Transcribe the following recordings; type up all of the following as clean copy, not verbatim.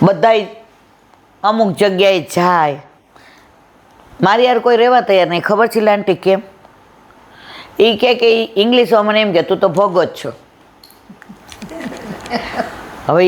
બધાય અમુક જગ્યાએ જાય, મારી યાર કોઈ રહેવા તૈયાર નહીં. ખબર છે આંટી કેમ? એ કે ઇંગ્લિશમાં મને એમ કે તું તો ભોગો જ છો. હવે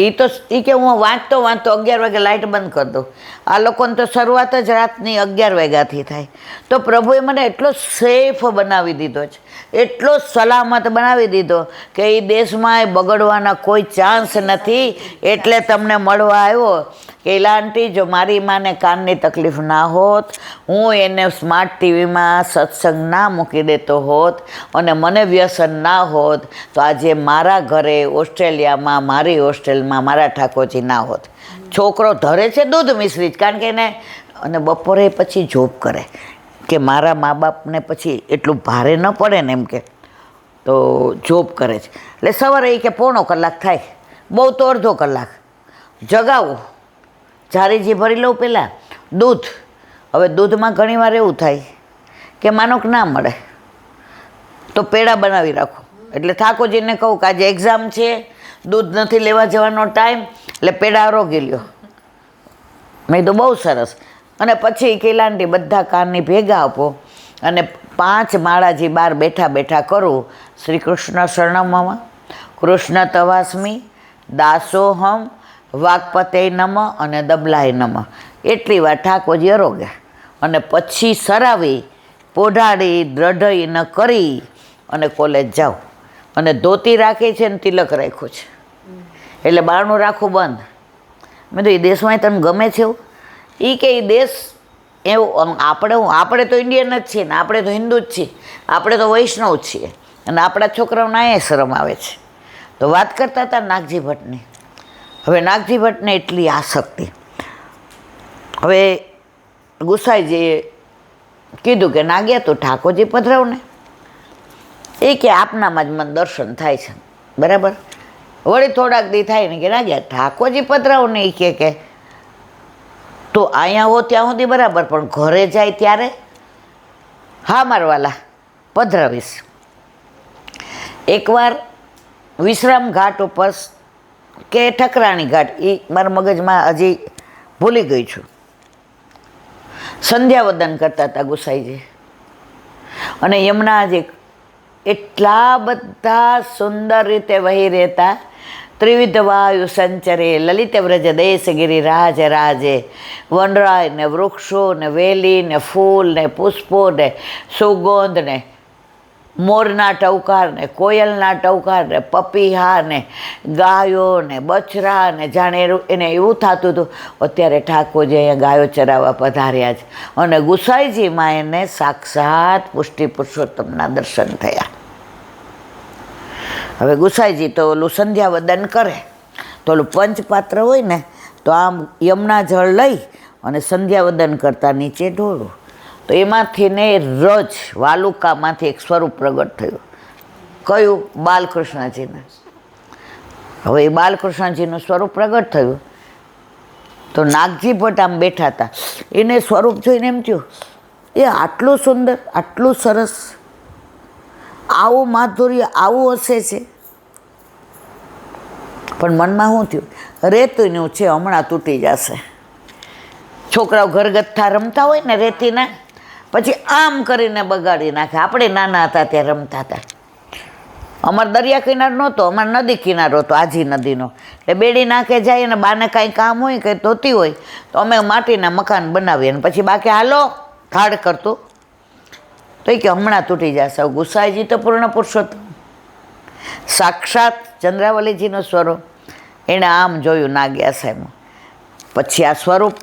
એ કે હું વાંચતો 11 વાગે લાઇટ બંધ કરી દઉં. આ લોકોને તો શરૂઆત જ રાતની 11 વાગ્યાથી થાય. તો પ્રભુએ મને એટલો સેફ બનાવી દીધો છે, એટલો સલામત બનાવી દીધો કે એ દેશમાં બગડવાના કોઈ ચાન્સ નથી. એટલે તમને મળવા આવ્યો કે આંટી, જો મારી માને કાનની તકલીફ ના હોત, હું એને સ્માર્ટ ટીવીમાં સત્સંગ ના મૂકી દેતો હોત અને મને વ્યસન ના હોત, તો આજે મારા ઘરે ઓસ્ટ્રેલિયામાં, મારી હોસ્ટેલમાં મારા ઠાકોરજી ના હોત. છોકરો ધરે છે દૂધ મિશ્રી જ, કારણ કે એને અને બપોરે પછી જોબ કરે કે મારા મા બાપને પછી એટલું ભારે ન પડે ને એમ કે, તો જોબ કરે છે. એટલે સવારે કે 1/4 કલાક થાય, બહુ તો અડધો કલાક જગાવું, જારીજી ભરી લઉં પહેલાં દૂધ. હવે દૂધમાં ઘણીવાર એવું થાય કે માનો કે ના મળે તો પેડા બનાવી રાખો. એટલે ઠાકોરજીને કહું કે આજે એક્ઝામ છે, દૂધ નથી લેવા જવાનો ટાઈમ, એટલે પેડા આરોગી લ્યો. મેં તો બહુ સરસ. અને પછી કેલાંટી બધા કાનની ભેગા આપો અને 5 માળાજી બહાર બેઠા બેઠા કરું. શ્રી કૃષ્ણ શરણમમાં, કૃષ્ણ તવાસ્મી, દાસોહમ, વાગપતે નમ અને દબલાય નમ. એટલી વાર ઠાકોરજી અરોગે અને પછી સરાવી પોઢાડી દ્રઢઈ ન કરી અને કોલેજ જાઉં. અને ધોતી રાખી છે ને તિલક રાખ્યું છે, એટલે બહારનું રાખવું બંધ. મેં તો એ દેશમાં તને ગમે છે એવું? એ કે એ દેશ એવું, આપણે તો ઇન્ડિયન જ છીએ ને, આપણે તો હિન્દુ જ છીએ, આપણે તો વૈષ્ણવ જ છીએ, અને આપણા છોકરાઓને અહીંયા શરમ આવે છે. તો વાત કરતા હતા નાગજી ભટ્ટની. હવે નાગજી ભટ્ટને એટલી આસક્તિ. હવે ગુસાઈજીએ કીધું કે નાગ્યા તું ઠાકોરજી પધરાવને. એ કે આપનામાં જ મને દર્શન થાય છે, બરાબર. વળી થોડાક દી થાય ને કે નાગ્યા ઠાકોરજી પધરાવને. એ કે તો અહીંયા હો ત્યાં સુધી બરાબર, પણ ઘરે જાય ત્યારે હા મારવાલા પધરાવીશ. એકવાર વિશ્રામ ઘાટ ઉપર કે ઠકરાણી ઘાટ, એ મારા મગજમાં હજી ભૂલી ગઈ છું, સંધ્યાવદન કરતા હતા ગુસાઈજી. અને યમુનાજી એટલા બધા સુંદર રીતે વહી રહેતા. ત્રિવિધ વાયુ સંચરે લલિત વ્રજ દેશગીરી રાજ રાજે. વનરાય ને વૃક્ષો ને વેલી ને ફૂલ ને પુષ્પો ને સુગંધ ને મોરના ટવકાર ને કોયલના ટવકાર ને પપીહા ને ગાયો ને બછરા ને, જાણે એને એવું થતું હતું અત્યારે ઠાકોરજી અહીંયા ગાયો ચરાવવા પધાર્યા છે. અને ગુસાઈજીમાં એને સાક્ષાત પુષ્ટિ પુરુષોત્તમના દર્શન થયા. હવે ગુસાઈજી તો ઓલું સંધ્યાવદન કરે તો ઓલું પંચપાત્ર હોય ને, તો આમ યમુના જળ લઈ અને સંધ્યાવદન કરતાં નીચે ઢોળું. તો એમાંથી ને રજ વાલુકામાંથી એક સ્વરૂપ પ્રગટ થયું. કયું? બાલકૃષ્ણજીને. હવે એ બાલકૃષ્ણજીનું સ્વરૂપ પ્રગટ થયું તો નાગજી ભટ્ટ આમ બેઠા હતા. એને સ્વરૂપ જોઈને એમ થયું, એ આટલું સુંદર, આટલું સરસ, આવું માધુર્ય આવું હશે છે. પણ મનમાં શું થયું, રેતીનું છે, હમણાં તૂટી જશે. છોકરાઓ ઘરગથ્થા રમતા હોય ને રેતીના, પછી આમ કરીને બગાડી નાખે. આપણે નાના હતા ત્યારે રમતા હતા. અમારે દરિયા કિનારો નહોતો, અમારે નદી કિનારો હતો, આજી નદીનો. એટલે બેડી નાખે જાય અને બાને કાંઈ કામ હોય, કંઈ ધોતી હોય તો અમે માટીના મકાન બનાવીએ. અને પછી બાકી હાલો ખાડ કરતું, તો એ કે હમણાં તૂટી જશે. ગુસાઈજી તો પૂર્ણ પુરુષોત્તમ, સાક્ષાત ચંદ્રાવલીજીનું સ્વરૂપ. એણે આમ જોયું નાગ્યા સાહેબ. પછી આ સ્વરૂપ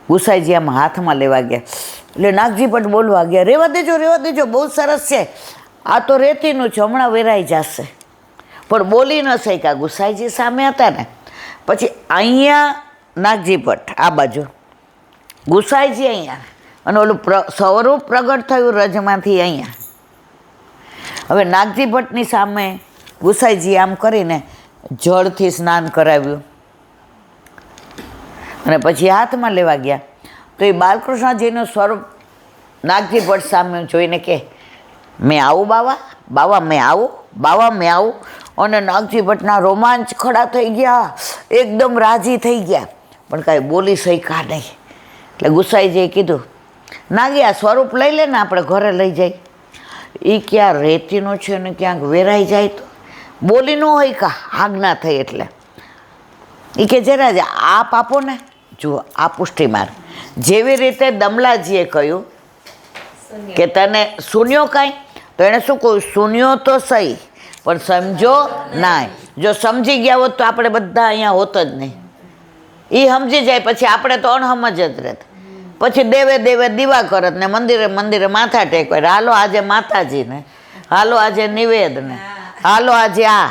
ગુસાઈજી આમ હાથમાં લેવા ગયા. એટલે નાગજી ભટ્ટ બોલવા ગયા, રહેવા દેજો, બહુ સરસ છે, આ તો રેતીનું છે, હમણાં વેરાઈ જશે. પણ બોલી ન શક્યા, ગુસાઈજી સામે હતા ને. પછી અહીંયા નાગજી ભટ્ટ આ બાજુ, ગુસાઈજી અહીંયા, અને ઓલું સ્વરૂપ પ્રગટ થયું રજમાંથી અહીંયા. હવે નાગજી ભટ્ટની સામે ગુસાઈજી આમ કરીને જળથી સ્નાન કરાવ્યું અને પછી હાથમાં લેવા ગયા. તો એ બાલકૃષ્ણજીનું સ્વરૂપ નાગજી ભટ્ટ સામે જોઈને કે મેં આવું બાવા, મેં આવું બાવા, મેં આવું. અને નાગજી ભટ્ટના રોમાંચ ખડા થઈ ગયા, એકદમ રાજી થઈ ગયા, પણ કાંઈ બોલી શક્યા નહીં. એટલે ગુસાઈજીએ કીધું, નાગી આ સ્વરૂપ લઈ લે ને, આપણે ઘરે લઈ જાય. એ ક્યાં રેતીનો છે ને ક્યાંક વેરાઈ જાય તો બોલી ન હોય કા, આજ્ઞા થઈ. એટલે એ કે જરા જ આપ આપો ને. જુઓ આ પુષ્ટિ માર્ગ. જેવી રીતે દમલાજીએ કહ્યું કે તને શૂન્યો કાંઈ, તો એણે શું કહ્યું, શૂન્યો તો સહી પણ સમજો નાય. જો સમજી ગયા હોત તો આપણે બધા અહીંયા હોત જ નહીં. એ સમજી જાય પછી આપણે તો અણહમજ જ રહેત. પછી દેવે દેવે દીવા કરત ને મંદિરે મંદિરે માથા ટેકવાય. હાલો આજે માતાજીને, હાલો આજે નિવેદને, હાલો આજે આ.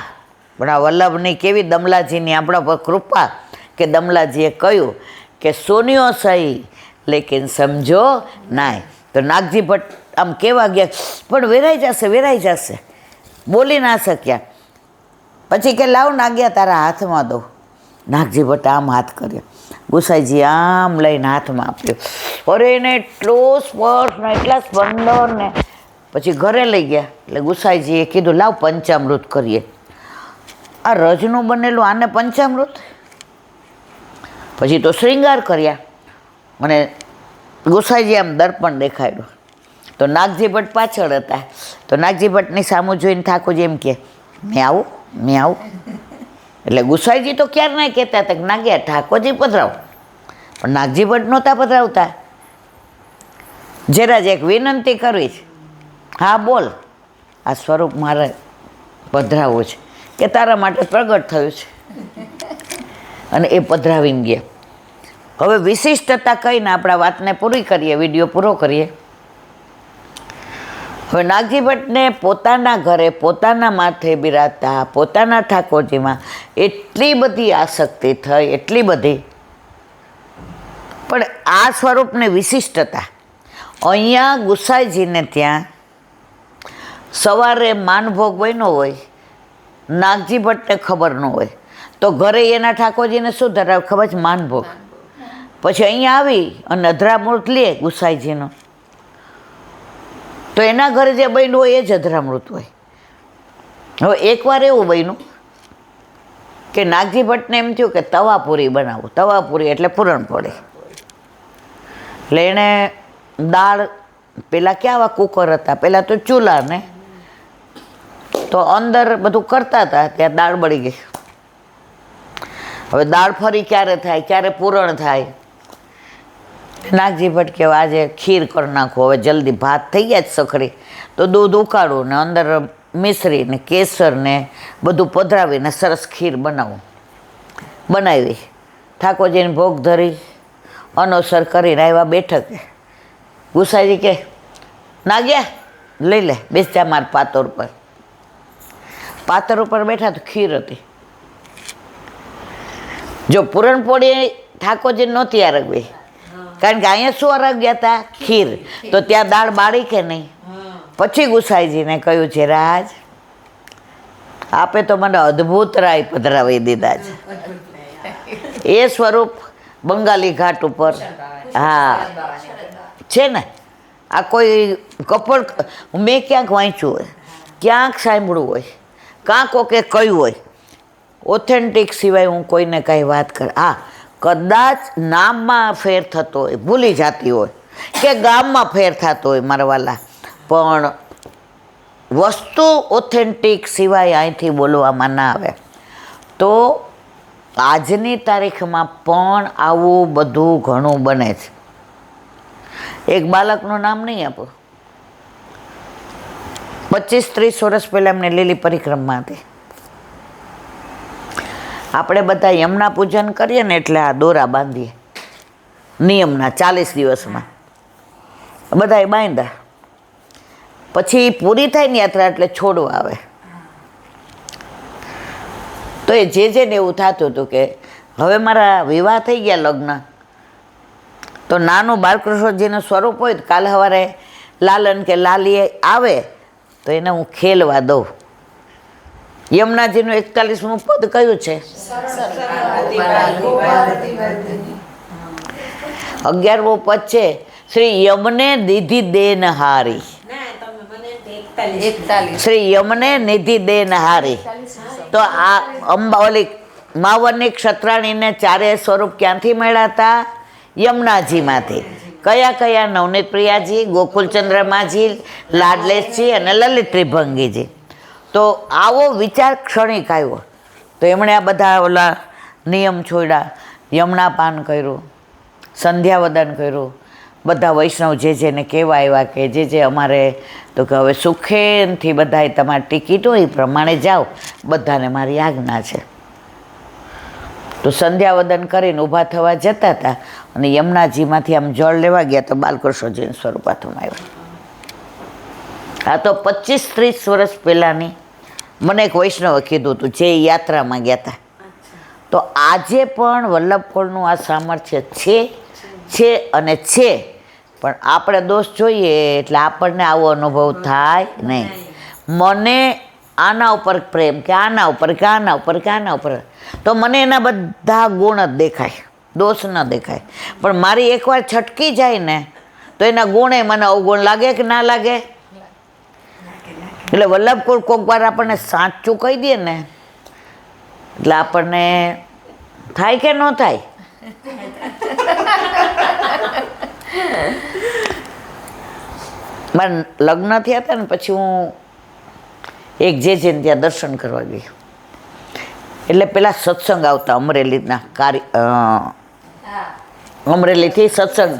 પણ આ વલ્લભની કેવી દમલાજીની આપણા પર કૃપા કે દમલાજીએ કહ્યું કે સોનિયો સહી લેકિન સમજો નાય. તો નાગજી ભટ્ટ આમ કેવા ગયા, પણ વેરાઈ જશે વેરાઈ જશે, બોલી ના શક્યા. પછી કે લાવ નાગ્યા તારા હાથમાં દો. નાગજી ભટ્ટ આમ હાથ કર્યો, ગુસાઈજી આમ લઈને હાથમાં આપ્યો. અરે એને એટલો સ્પર્શ ને એટલા સ્પંદન ને. પછી ઘરે લઈ ગયા. એટલે ગુસાઈજીએ કીધું લાવ પંચામૃત કરીએ. આ રજનું બનેલું આને પંચામૃત. પછી તો શ્રૃંગાર કર્યા અને ગુસાઈજી આમ દર્પણ દેખાડ્યું. તો નાગજી ભટ્ટ પાછળ હતા. તો નાગજી ભટ્ટની સામું જોઈને ઠાકોરજી એમ કે મેં આવું મેં આવું. એટલે ગુસાઈજી તો ક્યારે ના કહેતા હતા કે નાગ્યા ઠાકોરજી પધરાવો, પણ નાગજી ભટ્ટ નહોતા પધરાવતા. જરા જ એક વિનંતી કરવી છે. હા બોલ, આ સ્વરૂપ મારે પધરાવવું છે કે તારા માટે પ્રગટ થયું છે. અને એ પધરાવીને ગયા. હવે વિશિષ્ટતા કહીને આપણા વાતને પૂરી કરીએ, વિડીયો પૂરો કરીએ. હવે નાગજી ભટ્ટને પોતાના ઘરે પોતાના માથે બિરાજતા પોતાના ઠાકોરજીમાં એટલી બધી આસક્તિ થઈ, એટલી બધી. પણ આ સ્વરૂપની વિશિષ્ટતા અહીંયા ગુસાઈજીને ત્યાં સવારે માનભોગ બન્યો હોય, નાગજી ભટ્ટને ખબર ન હોય, તો ઘરે એના ઠાકોરજીને શું ધરાવે ખબર છે? માનભોગ. પછી અહીંયા આવી અને અધરામૃત લે ગુસાઈજીનો, તો એના ઘરે જે બન્યું હોય એ જ અધરામૃત હોય. હવે એકવાર એવું બન્યું કે નાગજી ભટ્ટને એમ થયું કે તવાપુરી બનાવું. તવાપુરી એટલે પૂરણપોળી. એટલે એણે દાળ, પહેલાં ક્યાં આવા કુકર હતા, પહેલાં તો ચૂલા ને, તો અંદર બધું કરતા હતા, ત્યાં દાળ બળી ગઈ. હવે દાળ ફરી ક્યારે થાય, ક્યારે પૂરણ થાય. નાગજી ભટ્ટ કે આજે ખીર કરી નાખો, હવે જલ્દી ભાત થઈ ગયા જ સખડી, તો દૂધ ઉકાળું ને અંદર મિશ્રી ને કેસર ને બધું પધરાવીને સરસ ખીર બનાવું. બનાવી ઠાકોરજીને ભોગ ધરી અનોસર કરીને આવ્યા બેઠકે. ગુસાઈજી કે નાગ્યા લઈ લે, બેસ જા માર પાતર ઉપર. પાતર ઉપર બેઠા તો ખીર હતી. જો પૂરણપોળી ઠાકોરજી નહોતી આરગવી, કારણ કે અહીંયા શું આરગ્યા હતા? ખીર. તો ત્યાં દાળ બાળી કે નહીં? પછી ગુસાઈજીને કહ્યું છે રાજ આપે તો મને અદ્ભુત રાય પધરાવી દીધા છે. એ સ્વરૂપ બંગાળી ઘાટ ઉપર હા છે ને. આ કોઈ કપડ મેં ક્યાંક વાંચ્યું હોય, ક્યાંક સાંભળ્યું હોય, કાં કોકે કહ્યું હોય. ઓથેન્ટિક સિવાય હું કોઈને કાંઈ વાત કર. હા, કદાચ નામમાં ફેર થતો હોય, ભૂલી જતી હોય, કે ગામમાં ફેર થતો હોય મારા વાલા, પણ વસ્તુ ઓથેન્ટિક સિવાય અહીંથી બોલવામાં ના આવે. તો આજની તારીખમાં પણ આવું બધું ઘણું બને છે. એક બાળકનું નામ નહીં આપું, 25-30 વર્ષ પહેલાં એમને લીલી પરિક્રમા હતી. આપણે બધા યમના પૂજન કરીએ ને એટલે આ દોરા બાંધીએ નિયમના 40 દિવસમાં, બધાએ બાંધ્યા. પછી પૂરી થાય ને યાત્રા એટલે છોડવા આવે. તો એ જેને એવું થતું હતું કે હવે મારા વિવાહ થઈ ગયા, લગ્ન, તો નાનું બાલકૃષ્ણજીનું સ્વરૂપ હોય તો કાલે સવારે લાલન કે લાલી આવે તો એને હું ખેલવા દઉં. યમુનાજીનું 41મું પદ કયું છે? 11મું પદ છે શ્રી યમને નિધિ દેનહારી. શ્રી યમને નિધિ દેનહારી. તો આ અંબાવલી માવરની ક્ષત્રાણીને ચારે સ્વરૂપ ક્યાંથી મળ્યા હતા? યમુનાજીમાંથી. કયા કયા? નવનીત પ્રિયાજી, ગોકુલચંદ્ર માજી, લાડલેશજી અને લલિત ત્રિભંગીજી. તો આવો વિચાર ક્ષણિક આવ્યો તો એમણે આ બધા ઓલા નિયમ છોડ્યા, યમુનાપાન કર્યું, સંધ્યાવદન કર્યું. બધા વૈષ્ણવ જે જેને કહેવા આવ્યા કે જે અમારે, તો કે હવે સુખેનથી બધાએ તમારી ટિકિટ હોય એ પ્રમાણે જાઓ, બધાને મારી આજ્ઞા છે. તો સંધ્યાવદન કરીને ઊભા થવા જતા હતા અને યમુનાજીમાંથી આમ જળ લેવા ગયા તો બાલકૃષ્ણજીનું સ્વરૂપ હાથમાં આવ્યા. આ તો 25-30 વર્ષ પહેલાંની મને એક વૈષ્ણવે કીધું હતું જે યાત્રામાં ગયા હતા. તો આજે પણ વલ્લભખોરનું આ સામર્થ્ય છે અને છે, પણ આપણે દોષ જોઈએ એટલે આપણને આવો અનુભવ થાય નહીં. મને આના ઉપર પ્રેમ કે આના ઉપર કે આના ઉપર કે આના ઉપર, તો મને એના બધા ગુણ જ દેખાય, દોષ ન દેખાય. પણ મારી એકવાર છટકી જાય ને તો એના ગુણે મને અવગુણ લાગે કે ના લાગે? એટલે વલ્લભખોર કોઈક વાર આપણને સાચું કહી દે ને એટલે આપણને થાય કે ન થાય? મારા લગ્ન થયા હતા ને પછી હું એક જે ત્યાં દર્શન કરવા ગઈ. એટલે પેલા સત્સંગ આવતા અમરેલીના અમરેલીથી સત્સંગ,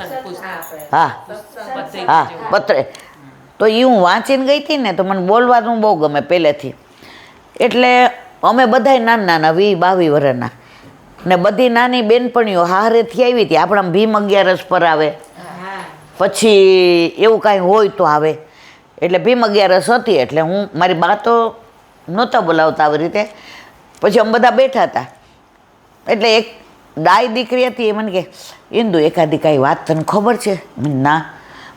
હા પત્રે. તો એ હું વાંચીને ગઈ હતી ને તો મને બોલવાનું બહુ ગમે પહેલેથી. એટલે અમે બધાય નાના નાના 20-22 વર્ષના ને બધી નાની બેનપણીઓ હારેથી આવી હતી. આપણા ભીમ 11 પર આવે, પછી એવું કાંઈ હોય તો આવે. એટલે ભીમ 11 હતી એટલે હું, મારી બા તો નહોતા બોલાવતા આવી રીતે. પછી અમે બધા બેઠા હતા. એટલે એક દાઈ દીકરી હતી એ મને કે, ઇન્દુ એકાદી કાંઈ વાત તને ખબર છે? ના.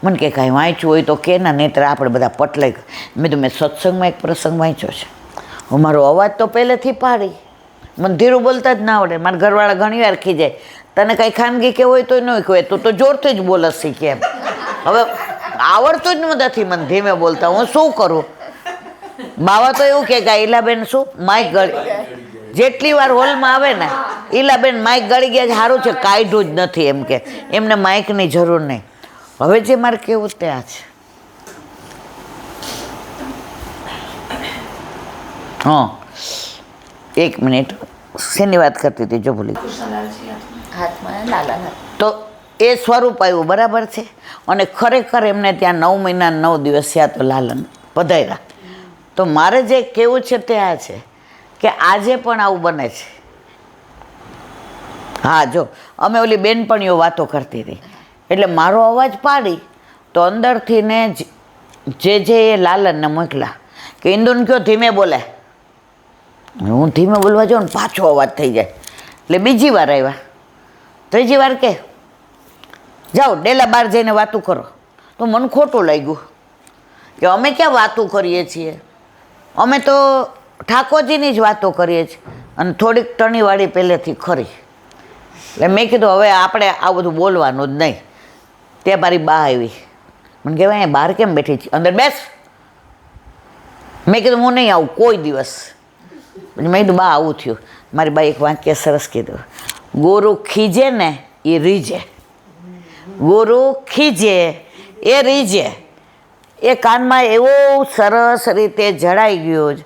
મને કે કાંઈ વાંચ્યું હોય તો કે ના, નહીંતર આપણે બધા પટલાઈ. મેં તો મેં સત્સંગમાં એક પ્રસંગ વાંચ્યો છે. હું મારો અવાજ તો પહેલેથી પાડી, મને ધીરું બોલતા જ ના આવડે. મારા ઘરવાળા ઘણી વાર ખીજાય, તને કાંઈ ખાનગી કે હોય તો ન કહે, તું તો જોરથી જ બોલસ શીખે એમ. હવે આવડતું જ નથી મને ધીમે બોલતા, હું શું કરું? બાવા તો એવું કે ઈલાબેન શું માઇક ગળી, જેટલી વાર હોલમાં આવે ને ઈલાબેન માઇક ગળી ગયા સારું છે, કાઢ્યું જ નથી એમ કે, એમને માઇકની જરૂર નહીં. હવે જે મારે કેવું તે આ છે. હા, એક મિનિટ, શેની વાત કરતી હતી જો ભૂલી. તો એ સ્વરૂપ આવ્યું બરાબર છે. અને ખરેખર એમને ત્યાં 9 મહિના 9 દિવસ થયા તો લાલન પધાર્યા. તો મારે જે કહેવું છે તે આ છે કે આજે પણ આવું બને છે. હા, જો અમે ઓલી બેનપણીઓ વાતો કરતી હતી એટલે મારો અવાજ પાડી તો અંદરથી ને જે એ લાલનને મોકલા કે ઇન્દુને કયો ધીમે બોલે. હું ધીમે બોલવા જાઉં ને પાછો અવાજ થઈ જાય. એટલે બીજી વાર આવ્યા, ત્રીજી વાર કે જાઓ ડેલા બહાર જઈને વાતું કરો. તો મને ખોટું લાગ્યું કે અમે ક્યાં વાતું કરીએ છીએ, અમે તો ઠાકોરજીની જ વાતો કરીએ છીએ અને થોડીક ટણીવાળી પહેલેથી ખરી. એટલે મેં કીધું હવે આપણે આ બધું બોલવાનું જ નહીં. ત્યાં મારી બા આવી, મને કહેવાય બહાર કેમ બેઠી છે, અંદર બેસ. મેં કીધું હું નહીં આવું કોઈ દિવસ. મેં કીધું બા આવું થયું. મારી બા એક વાક્ય સરસ કીધું, ગુરુ ખીજે ને એ રીજે, ગુરુ ખીજે એ રીજે. એ કાનમાં એવું સરસ રીતે જડાઈ ગયું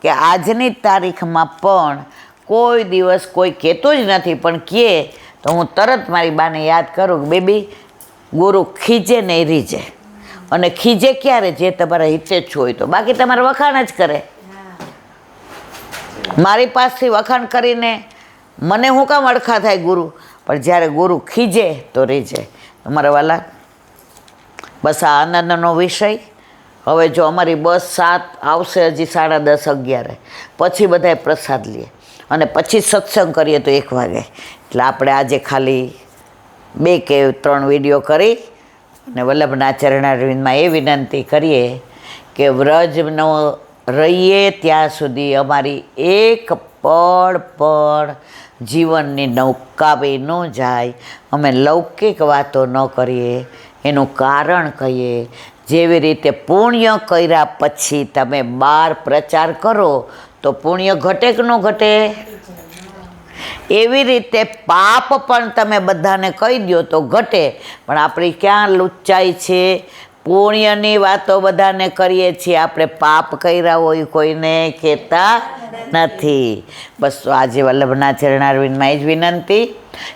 કે આજની તારીખમાં પણ કોઈ દિવસ કોઈ કહેતું જ નથી, પણ કહે તો હું તરત મારી બાને યાદ કરું કે બેબી ગુરુ ખીજે ને એ રીજે. અને ખીજે ક્યારે? જે તમારા હિતે જ હોય તો, બાકી તમારે વખાણ જ કરે. મારી પાસથી વખાણ કરીને મને હું કામ અડખા થાય ગુરુ, પણ જ્યારે ગુરુ ખીજે તો રીજે. તમારા વાલા, બસ આ આનંદનો વિષય. હવે જો અમારી બસ 7 આવશે, હજી 10:30 11, પછી બધાએ પ્રસાદ લઈએ અને પછી સત્સંગ કરીએ તો 1 વાગે. એટલે આપણે આજે ખાલી 2 કે 3 વિડીયો કરી અને વલ્લભના ચરણારવિંદમાં એ વિનંતી કરીએ કે વ્રજનો રહીએ ત્યાં સુધી અમારી એક પળ પણ જીવનની નૌકાવી ન જાય, અમે લૌકિક વાતો ન કરીએ. એનું કારણ કહીએ, જેવી રીતે પુણ્ય કર્યા પછી તમે બહાર પ્રચાર કરો તો પુણ્ય ઘટે કે ન ઘટે? એવી રીતે પાપ પણ તમે બધાને કહી દો તો ઘટે. પણ આપણી ક્યાં લુચ્ચાઈ છે? પુણ્યની વાતો બધાને કરીએ છીએ, આપણે પાપ કર્યા હોય કોઈને કહેતા નથી. બસ આજે વલ્લભના ચરણારવિંદમાં એ જ વિનંતી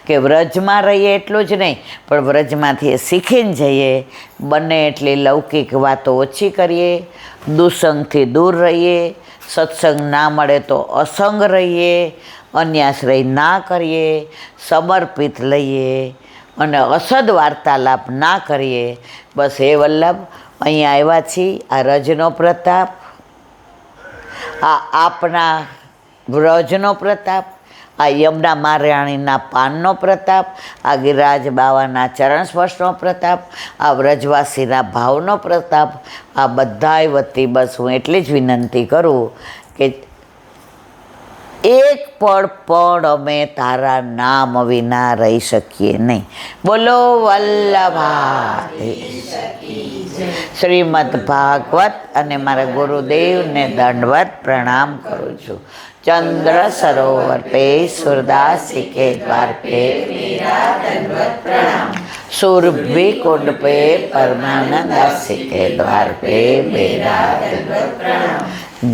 કે વ્રજમાં રહીએ એટલું જ નહીં, પણ વ્રજમાંથી શીખીને જઈએ. બને એટલી લૌકિક વાતો ઓછી કરીએ, દુસંગથી દૂર રહીએ, સત્સંગ ના મળે તો અસંગ રહીએ, અન્યાશ્રય ના કરીએ, સમર્પિત લઈએ અને અસદ વાર્તાલાપ ના કરીએ. બસ હે વલ્લભ, અહીંયા આવ્યા છીએ. આ રજનો પ્રતાપ, આ આપના વ્રજનો પ્રતાપ, આ યમુના મહારાણીના પાનનો પ્રતાપ, આ ગિરિરાજ બાવાના ચરણ સ્પર્શનો પ્રતાપ, આ વ્રજવાસીના ભાવનો પ્રતાપ, આ બધાય વતી બસ હું એટલી જ વિનંતી કરું કે એક પળ પણ અમે તારા નામ વિના રહી શકીએ નહીં. બોલો વલ્લભાધીશ. શ્રીમદ ભાગવત અને મારા ગુરુદેવને દંડવત પ્રણામ કરું છું. चंद्र सरोवर पे सूरदासी के द्वार पे मेरा दंडवत प्रणाम. सुरभि कुंड पे परमानंदासी के द्वार पे मेरा दंडवत प्रणाम.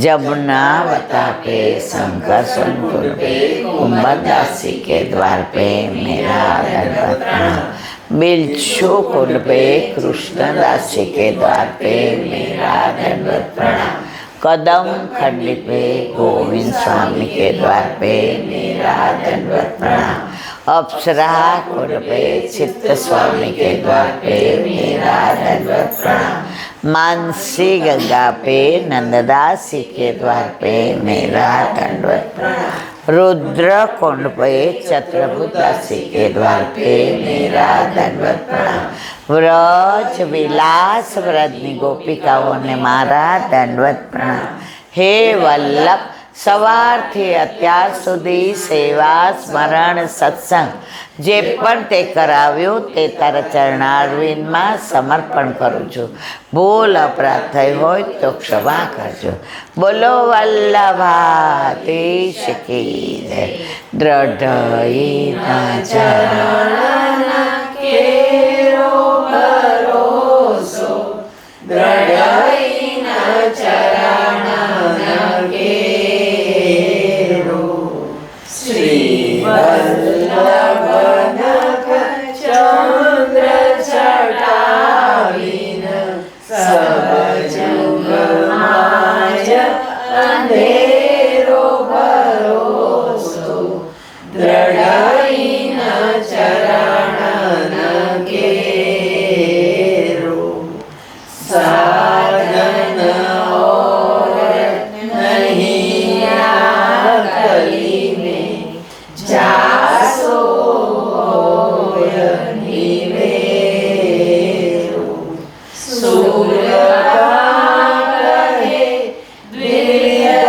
जमुनावता पे शंकर कुंड पे कुंभदासी के द्वार पे मेरा दंडवत प्रणाम. बिलछू कुंड पे कृष्णदासी के द्वार पे मेरा दंडवत प्रणाम. कदम खंडी पे गोविंद स्वामी के द्वार पे मेरा दंडवत प्रणाम. अप्सरा कुंड पे चित्त स्वामी के द्वार पे मेरा दंडवत प्रणाम. मानसी गंगा पे नंददासी के द्वार पे मेरा दंडवत प्रणाम. रुद्र कुंड पे चत्रभुदासी के द्वार पे मेरा दंडवत प्रणाम. व्रज विलास व्रजनी गोपिकाओं ने मारा दंडवत प्रणाम. हे वल्लभ, સવારથી અત્યાર સુધી સેવા સ્મરણ સત્સંગ જે પણ તે કરાવ્યું તે તારા ચરણારવિંદમાં સમર્પણ કરું છું. ભૂલ અપરાધ થઈ હોય તો ક્ષમા કરજો. બોલો વલ્લભાધીશ કી જય. દ્રઢઈના ચરણના કેરો ભરોસો, દ્રઢઈના ચરણના કેરો. શ્રી વલ્લભ ચંદ્ર ચટાવીન સબ જંગમાજ અંધેરો ભરોસો, દ્રઢઈના ચરણના કેરો. સાધન और नहीं आकली में जासो होय निवेरो. सूर्य कहे द्विविधांधरो,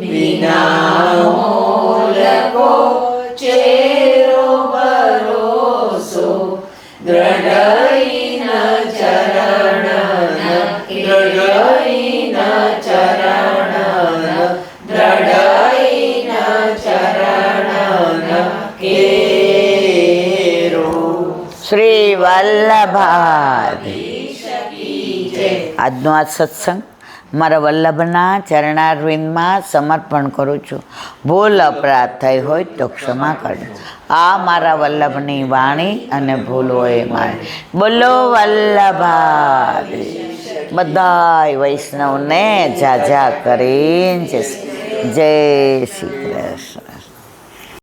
बिना मूलको चेरो भरोસો, દ્રઢઈના ચરણના દ્રઢઈના ચરણના દ્રઢઈના ચરણના કેરો. શ્રી વલ્લભાધીશ કી જય. આજનો આ સત્સંગ મારા વલ્લભના ચરણારવિંદમાં સમર્પણ કરું છું. ભૂલ અપરાધ થઈ હોય તો ક્ષમા કરજો. આ મારા વલ્લભની વાણી અને ભૂલ હોય મારી. બોલો વલ્લભાધીશ. બધાય વૈષ્ણવને જાજા કરીને જય શ્રી કૃષ્ણ.